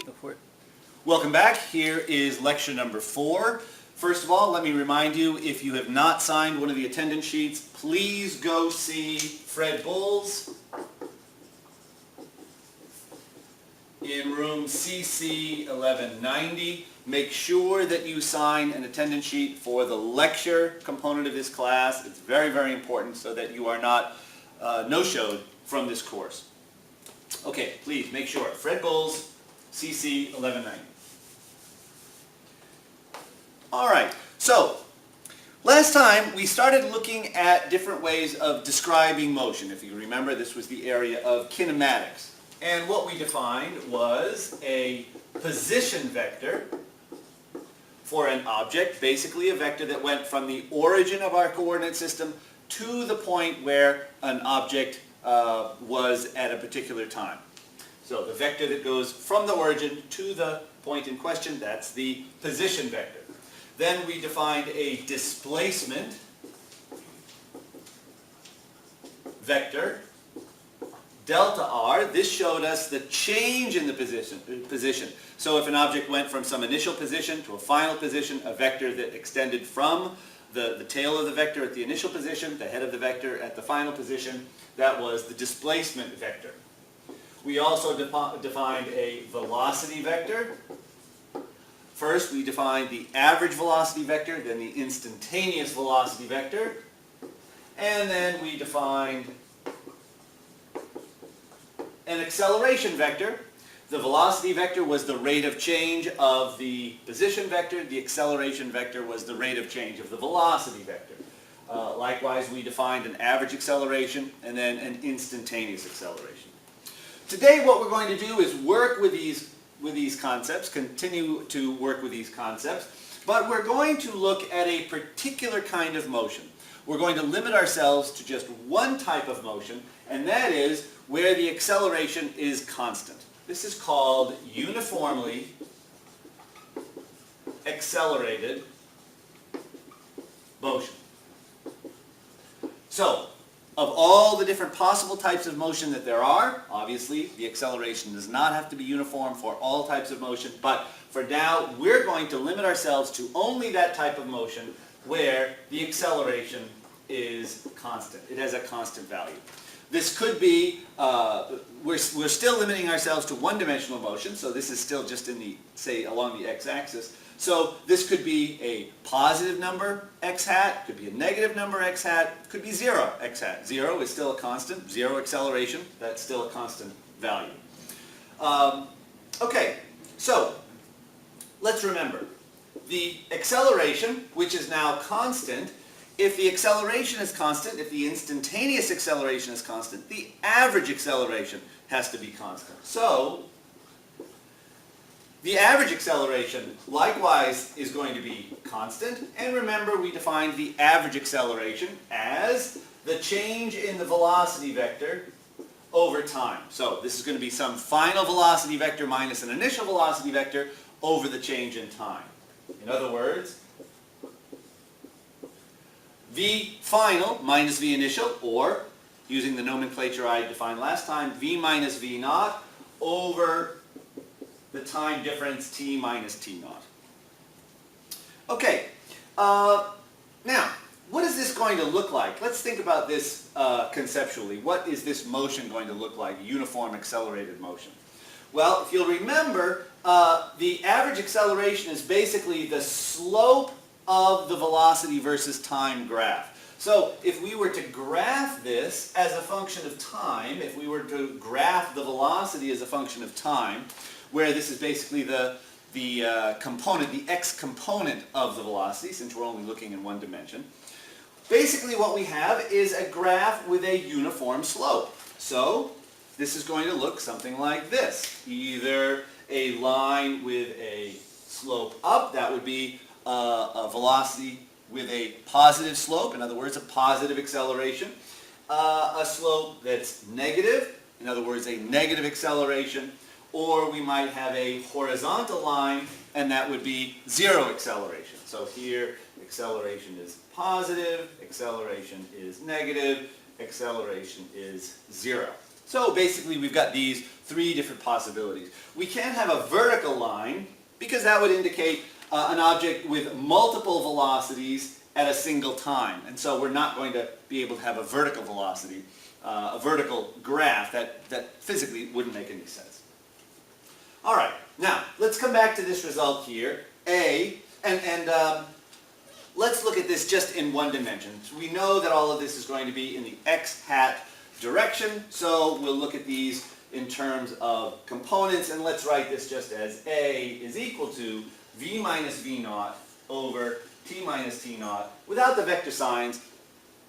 Go for it. Welcome back. Here is lecture number 4. First of all, let me remind you, if you have not signed one of the attendance sheets, please go see Fred Bowles in room CC 1190. Make sure that you sign an attendance sheet for the lecture component of this class. It's very, very important so that you are not no-showed from this course. Okay, please make sure. Fred Bowles, CC 1190. All right, so last time we started looking at different ways of describing motion. If you remember, this was the area of kinematics. And what we defined was a position vector for an object, basically a vector that went from the origin of our coordinate system to the point where an object was at a particular time. So the vector that goes from the origin to the point in question, that's the position vector. Then we defined a displacement vector, delta r. This showed us the change in the position. So if an object went from some initial position to a final position, a vector that extended from the tail of the vector at the initial position, the head of the vector at the final position, that was the displacement vector. We also defined a velocity vector. First, we defined the average velocity vector, then the instantaneous velocity vector, and then we defined an acceleration vector. The velocity vector was the rate of change of the position vector. The acceleration vector was the rate of change of the velocity vector. Likewise, we defined an average acceleration and then an instantaneous acceleration. Today, what we're going to do is work with these concepts, continue to work with these concepts, but we're going to look at a particular kind of motion. We're going to limit ourselves to just one type of motion, and that is where the acceleration is constant. This is called uniformly accelerated motion. So, of all the different possible types of motion that there are, obviously the acceleration does not have to be uniform for all types of motion, but for now we're going to limit ourselves to only that type of motion where the acceleration is constant. It has a constant value. This could be, we're still limiting ourselves to one-dimensional motion, so this is still just in the, say, along the x-axis. So this could be a positive number, x hat, could be a negative number, x hat, could be 0, x hat. 0 is still a constant, 0 acceleration, that's still a constant value. Okay, so let's remember, the acceleration, which is now constant, if the acceleration is constant, if the instantaneous acceleration is constant, the average acceleration has to be constant. So, the average acceleration, likewise, is going to be constant. And remember, we defined the average acceleration as the change in the velocity vector over time. So this is going to be some final velocity vector minus an initial velocity vector over the change in time. In other words, v final minus v initial, or, using the nomenclature I defined last time, v minus v naught over the time difference t minus t naught. Okay, now, what is this going to look like? Let's think about this conceptually. What is this motion going to look like, uniform accelerated motion? Well, if you'll remember, the average acceleration is basically the slope of the velocity versus time graph. So if we were to graph this as a function of time, if we were to graph the velocity as a function of time, where this is basically the component, the x component of the velocity, since we're only looking in one dimension. Basically what we have is a graph with a uniform slope. So this is going to look something like this. Either a line with a slope up, that would be a velocity with a positive slope, in other words, a positive acceleration. A slope that's negative, in other words, a negative acceleration. Or we might have a horizontal line, and that would be 0 acceleration. So here, acceleration is positive, acceleration is negative, acceleration is 0. So basically we've got these three different possibilities. We can't have a vertical line because that would indicate an object with multiple velocities at a single time. And so we're not going to be able to have a vertical velocity, a vertical graph. That physically wouldn't make any sense. All right, now let's come back to this result here, A, and let's look at this just in one dimension. So we know that all of this is going to be in the x hat direction, so we'll look at these in terms of components, and let's write this just as A is equal to v minus v naught over t minus t naught. Without the vector signs,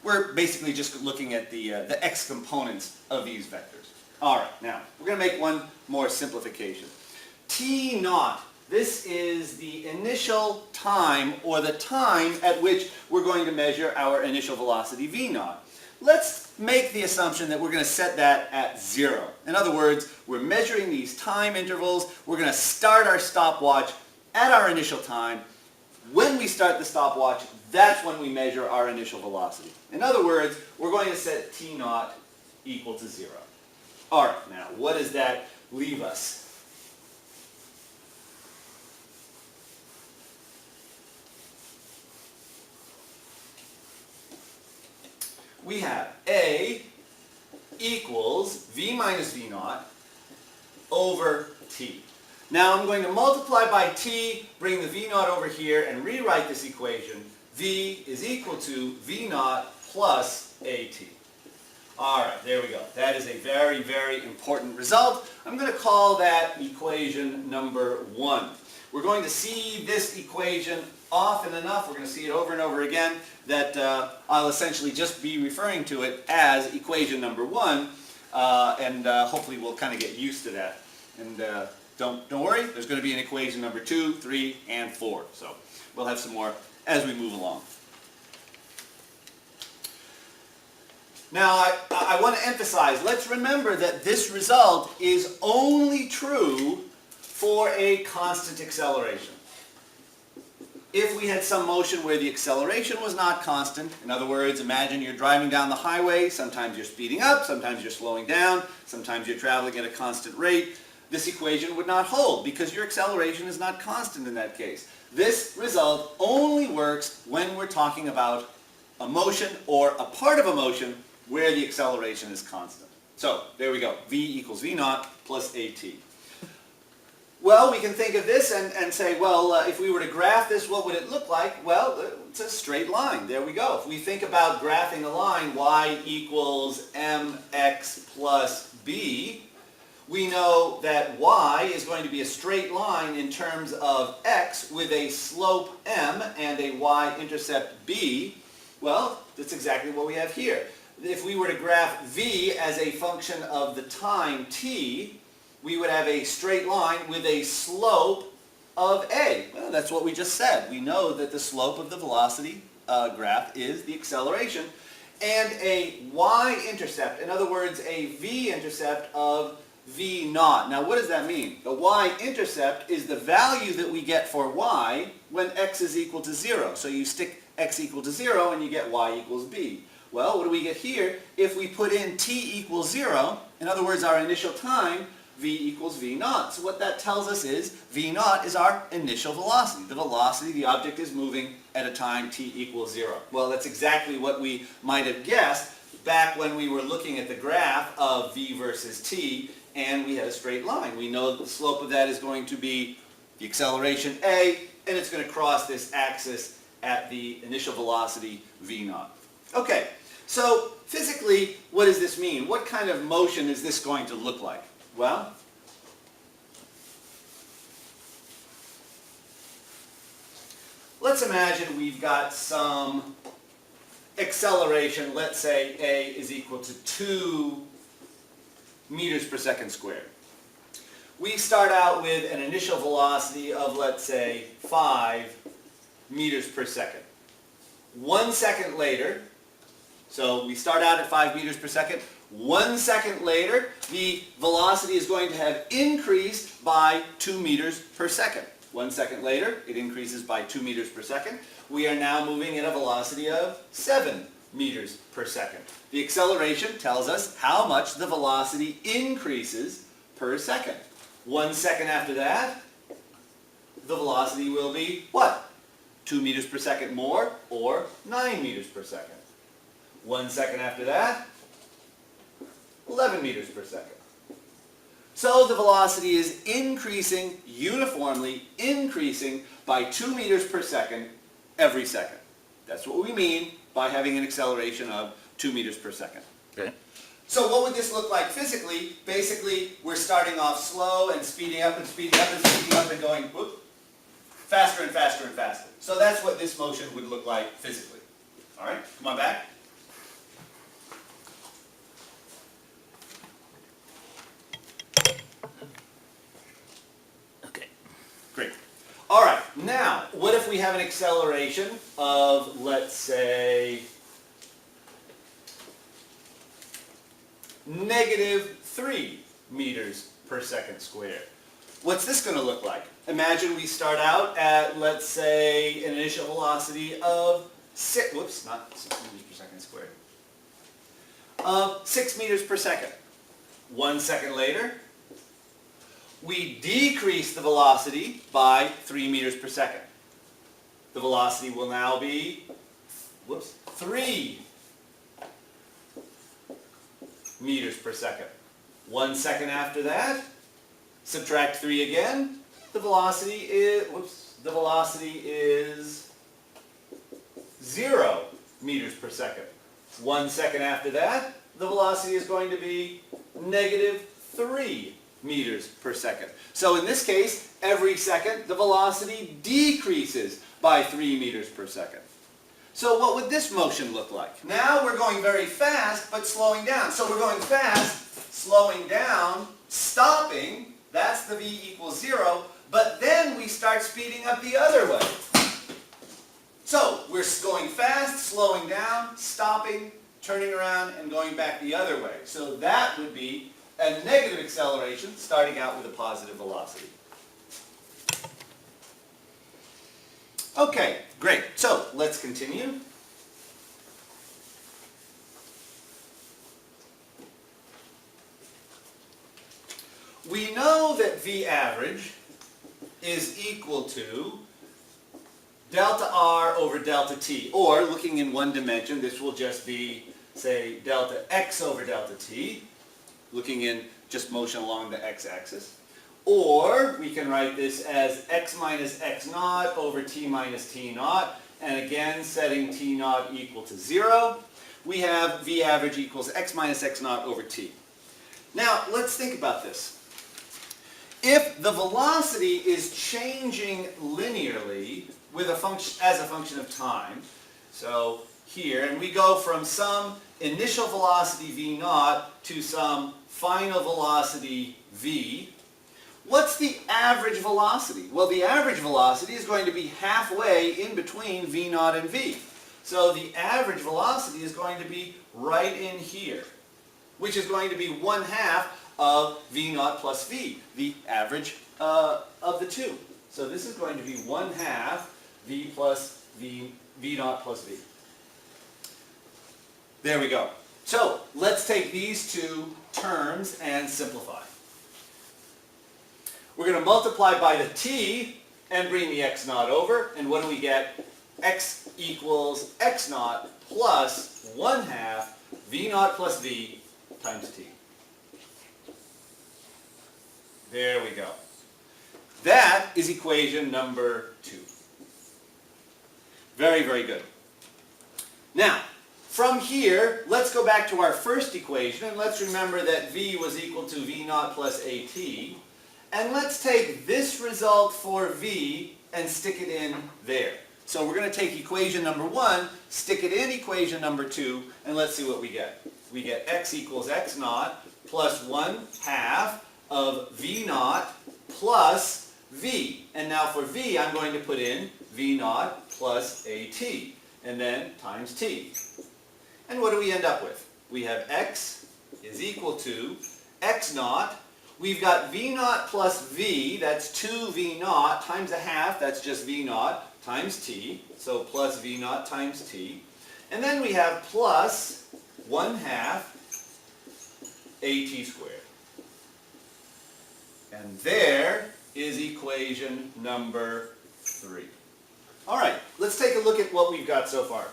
we're basically just looking at the x components of these vectors. All right, now we're going to make one more simplification. T naught, this is the initial time, or the time at which we're going to measure our initial velocity v naught. Let's make the assumption that we're going to set that at 0. In other words, we're measuring these time intervals. We're going to start our stopwatch at our initial time. When we start the stopwatch, that's when we measure our initial velocity. In other words, we're going to set t naught equal to 0. All right, now what does that leave us? We have A equals v minus v naught over t. Now I'm going to multiply by t, bring the v naught over here, and rewrite this equation. V is equal to v naught plus at. All right, there we go. That is a very, very important result. I'm going to call that equation number 1. We're going to see this equation often enough, we're going to see it over and over again, that I'll essentially just be referring to it as equation number 1, and hopefully we'll kind of get used to that. And don't worry, there's going to be an equation number 2, 3, and 4. So we'll have some more as we move along. Now I want to emphasize, let's remember that this result is only true for a constant acceleration. If we had some motion where the acceleration was not constant, in other words, imagine you're driving down the highway, sometimes you're speeding up, sometimes you're slowing down, sometimes you're traveling at a constant rate, this equation would not hold because your acceleration is not constant in that case. This result only works when we're talking about a motion or a part of a motion where the acceleration is constant. So there we go, v equals v naught plus at. Well, we can think of this and say, well, if we were to graph this, what would it look like? Well, it's a straight line. There we go. If we think about graphing a line, y equals mx plus b, we know that y is going to be a straight line in terms of x with a slope m and a y-intercept b. Well, that's exactly what we have here. If we were to graph v as a function of the time t, we would have a straight line with a slope of a. Well, that's what we just said. We know that the slope of the velocity graph is the acceleration, and a y-intercept, in other words, a v-intercept of v naught. Now, what does that mean? The y-intercept is the value that we get for y when x is equal to 0. So you stick x equal to 0 and you get y equals b. Well, what do we get here? If we put in t equals 0, in other words, our initial time, v equals v naught. So what that tells us is v naught is our initial velocity. The velocity the object is moving at a time t equals 0. Well, that's exactly what we might have guessed back when we were looking at the graph of v versus t, and we had a straight line. We know that the slope of that is going to be the acceleration a, and it's going to cross this axis at the initial velocity v naught. Okay, so physically, what does this mean? What kind of motion is this going to look like? Well, let's imagine we've got some acceleration. Let's say a is equal to 2 meters per second squared. We start out with an initial velocity of, let's say, 5 meters per second. 1 second later, so we start out at 5 meters per second. 1 second later, the velocity is going to have increased by 2 meters per second. 1 second later, it increases by 2 meters per second. We are now moving at a velocity of 7 meters per second. The acceleration tells us how much the velocity increases per second. 1 second after that, the velocity will be what? 2 meters per second more, or 9 meters per second. 1 second after that, 11 meters per second. So the velocity is increasing, uniformly increasing by 2 meters per second every second. That's what we mean by having an acceleration of 2 meters per second. Okay. So what would this look like physically? Basically, we're starting off slow and speeding up and speeding up and speeding up and going whoop, faster and faster and faster. So that's what this motion would look like physically. All right, come on back. Okay. Great. All right, now, what if we have an acceleration of, let's say, -3 meters per second squared? What's this going to look like? Imagine we start out at, let's say, an initial velocity of 6 meters per second squared. Of 6 meters per second. 1 second later, we decrease the velocity by 3 meters per second. The velocity will now be, 3 meters per second. 1 second after that, subtract 3 again, the velocity is 0 meters per second. 1 second after that, the velocity is going to be -3 meters per second. So in this case, every second, the velocity decreases by 3 meters per second. So what would this motion look like? Now we're going very fast, but slowing down. So we're going fast, slowing down, stopping, that's the v equals 0, but then we start speeding up the other way. So we're going fast, slowing down, stopping, turning around, and going back the other way. So that would be a negative acceleration, starting out with a positive velocity. Okay, great. So let's continue. We know that V average is equal to delta R over delta T, or looking in one dimension, this will just be, say, delta X over delta T, looking in just motion along the x-axis. Or we can write this as x minus x naught over t minus t naught, and again setting t naught equal to 0, we have V average equals x minus x naught over t. Now let's think about this. If the velocity is changing linearly with as a function of time, so here, and we go from some initial velocity v naught to some final velocity v, what's the average velocity? Well, the average velocity is going to be halfway in between v naught and v. So the average velocity is going to be right in here, which is going to be 1/2 of v naught plus v, the average of the two. So this is going to be 1/2 v plus v naught plus v. There we go. So let's take these two terms and simplify. We're going to multiply by the t and bring the x naught over, and what do we get? X equals x naught plus 1/2 v naught plus v times t. There we go. That is equation number 2. Very, very good. Now, from here, let's go back to our first equation, and let's remember that v was equal to v naught plus at. And let's take this result for v and stick it in there. So we're going to take equation number 1, stick it in equation number 2, and let's see what we get. We get x equals x naught plus 1/2 of v naught plus v. And now for v, I'm going to put in v naught plus at, and then times t. And what do we end up with? We have x is equal to x naught. We've got v naught plus v, that's 2v naught, times 1/2, that's just v naught, times t, so plus v naught times t. And then we have plus 1/2 at squared. And there is equation number 3. All right, let's take a look at what we've got so far.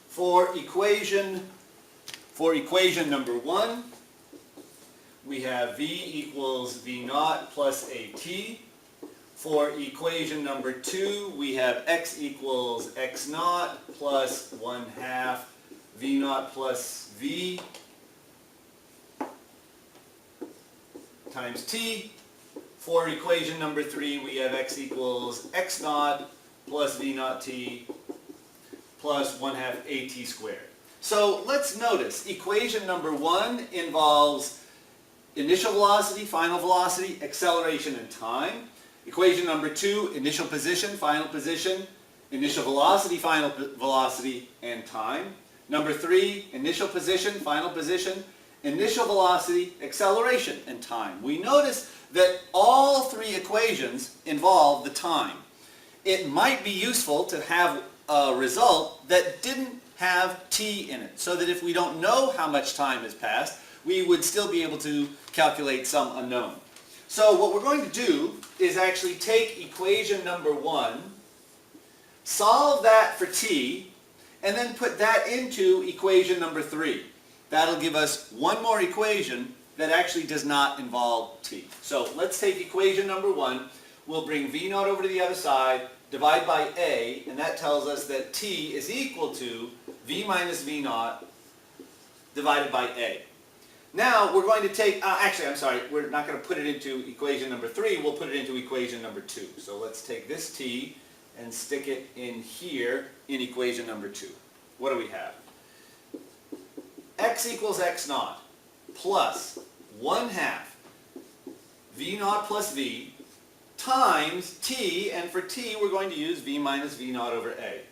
For equation number 1, we have v equals v naught plus at. For equation number 2, we have x equals x naught plus 1/2 v naught plus v times t. For equation number 3, we have x equals x naught plus v naught t plus 1/2 at squared. So let's notice equation number 1 involves initial velocity, final velocity, acceleration, and time. Equation number 2, initial position, final position, initial velocity, final velocity, and time. Number 3, initial position, final position, initial velocity, acceleration, and time. We notice that all 3 equations involve the time. It might be useful to have a result that didn't have t in it, so that if we don't know how much time has passed, we would still be able to calculate some unknown. So what we're going to do is actually take equation number 1, solve that for t, and then put that into equation number 3. That'll give us one more equation that actually does not involve t. So let's take equation number 1. We'll bring v naught over to the other side, divide by a, and that tells us that t is equal to v minus v naught divided by a. Now we're going to take, we're not going to put it into equation number 3, we'll put it into equation number 2. So let's take this t and stick it in here in equation number 2. What do we have? X equals x naught plus 1/2 v naught plus v times t, and for t we're going to use v minus v naught over a.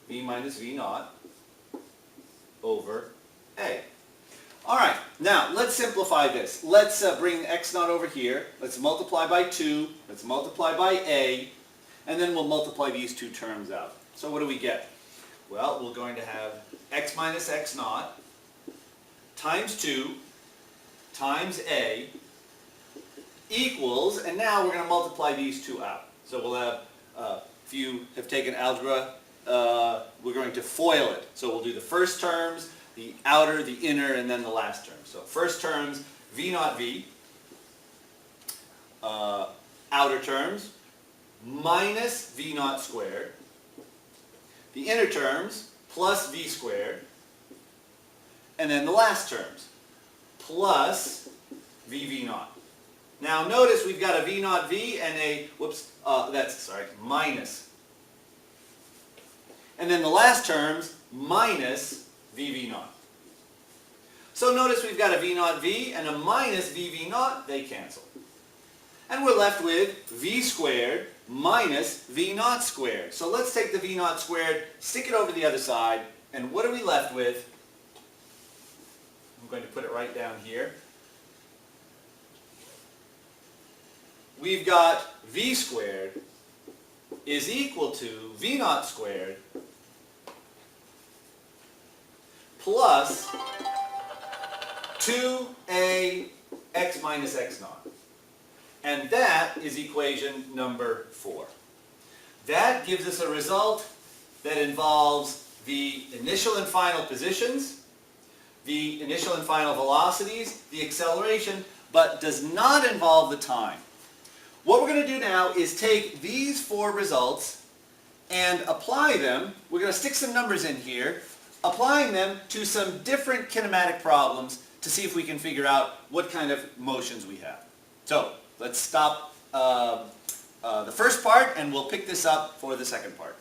V minus v naught over a. Alright, now let's simplify this. Let's bring x naught over here. Let's multiply by 2. Let's multiply by a. And then we'll multiply these two terms out. So what do we get? Well, we're going to have x minus x naught times 2 times a equals, and now we're going to multiply these two out. So we'll have, if you have taken algebra, we're going to FOIL it. So we'll do the first terms, the outer, the inner, and then the last term. So first terms, v naught v, outer terms, minus v naught squared, the inner terms, plus v squared, and then the last terms, plus v naught. Now notice we've got a v naught v and a, minus. And then the last terms, minus v naught. So notice we've got a v naught v and a minus v naught, they cancel. And we're left with v squared minus v naught squared. So let's take the v naught squared, stick it over the other side, and what are we left with? I'm going to put it right down here. We've got v squared is equal to v naught squared plus 2a x minus x naught. And that is equation number 4. That gives us a result that involves the initial and final positions, the initial and final velocities, the acceleration, but does not involve the time. What we're going to do now is take these 4 results and apply them. We're going to stick some numbers in here, applying them to some different kinematic problems to see if we can figure out what kind of motions we have. So let's stop the first part and we'll pick this up for the second part.